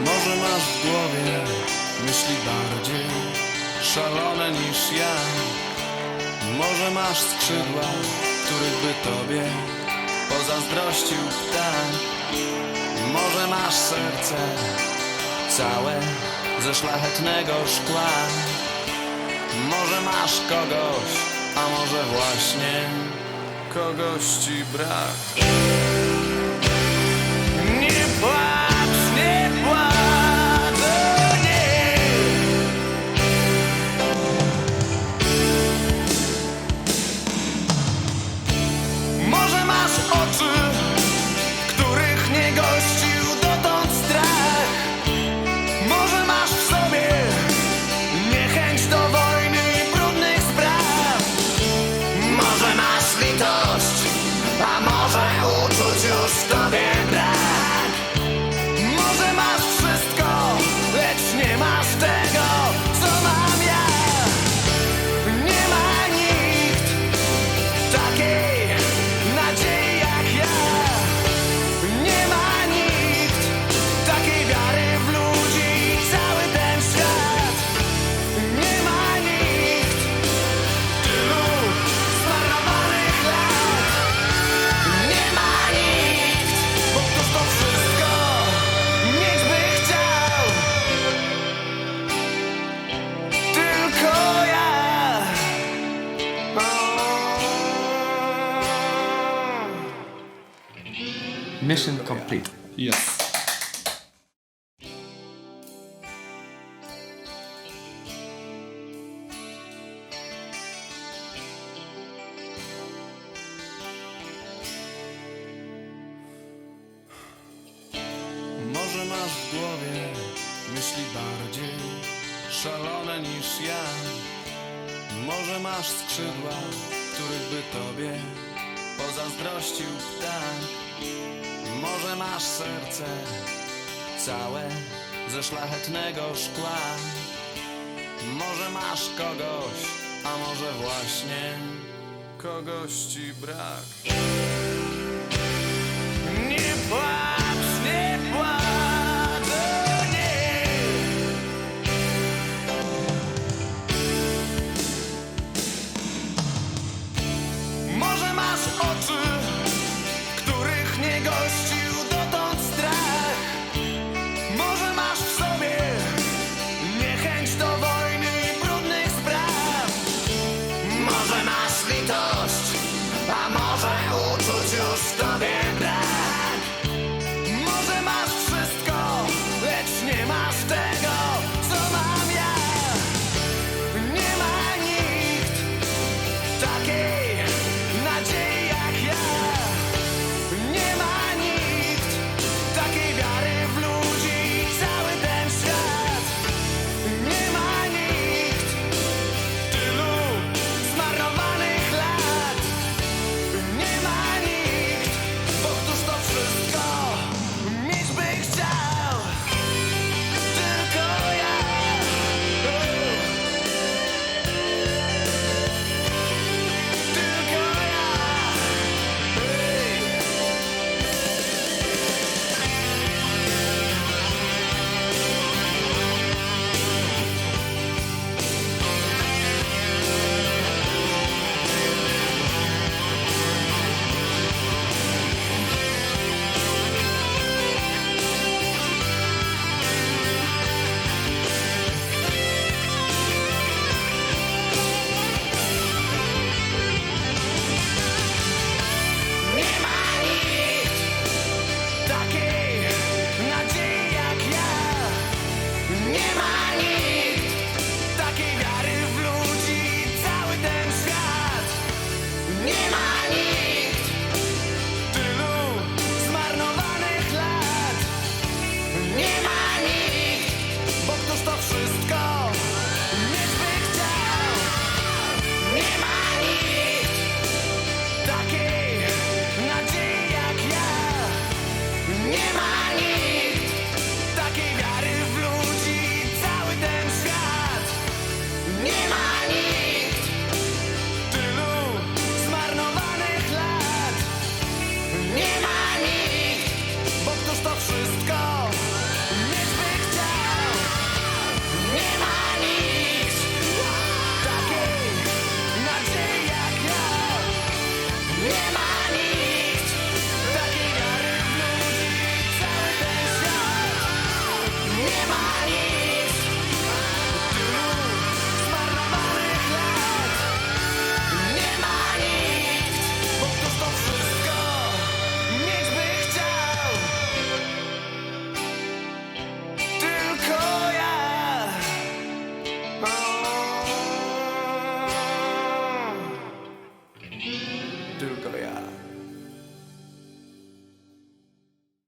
Może masz w głowie myśli bardziej szalone niż ja. Może masz skrzydła, których by tobie pozazdrościł ptak. Może masz serce całe ze szlachetnego szkła. Może masz kogoś, a może właśnie kogoś ci brak. Nie płacz, nie płacz, o nie. Może masz oczy, których nie gościł dotąd strach. Może masz w sobie niechęć do wojny i brudnych spraw. Może masz litość, a może uczuć już w tobie brak. Może masz wszystko, lecz nie masz tego, co mam ja. Nie ma nikt takiej nadziei jak ja. Nie ma nikt takiej wiary w ludzi i cały ten świat. Nie ma nikt tylu zmarnowanych lat. Nie ma nikt, bo ktoś to wszystko mieć by chciał. Tylko ja. Mission complete. Yes. Może masz w głowie myśli bardziej szalone niż ja. Może masz skrzydła, których by tobie pozazdrościł ptak. Może masz serce całe ze szlachetnego szkła. Może masz kogoś, a może właśnie kogoś ci brak. Nie płacz, nie płacz, o nie. Może masz oczy, których nie gościł dotąd strach. Może masz w sobie niechęć do wojny i brudnych spraw. Może masz litość, a może uczuć już w tobie brak. Może masz wszystko, lecz nie masz tego, co mam ja. Nie ma nikt takiej nadziei jak ja. Nie ma nikt takiej wiary w ludzi i cały ten świat. Nie ma nikt tylu zmarnowanych lat. Nie ma nikt, bo któż to wszystko mieć by chciał. Tylko ja. Tylko ja. Nie ma nikt takiej nadziei jak ja. Nie ma nikt takiej wiary w ludzi i cały ten świat. Nie ma nikt tylu zmarnowanych lat. Nie ma nikt, bo któż to wszystko mieć by chciał. Nie ma nikt takiej nadziei jak ja. Nie ma nikt takiej wiary w ludzi i cały ten świat. Nie ma nikt tylu zmarnowanych lat. Nie ma nikt, bo któż to wszystko mieć by chciał. Nie ma nikt takiej nadziei jak ja. Nie ma nikt takiej wiary w ludzi i cały ten świat. Nie ma nikt tylu zmarnowanych lat. Nie ma nikt, bo któż to wszystko mieć by chciał. Tylko ja. Tylko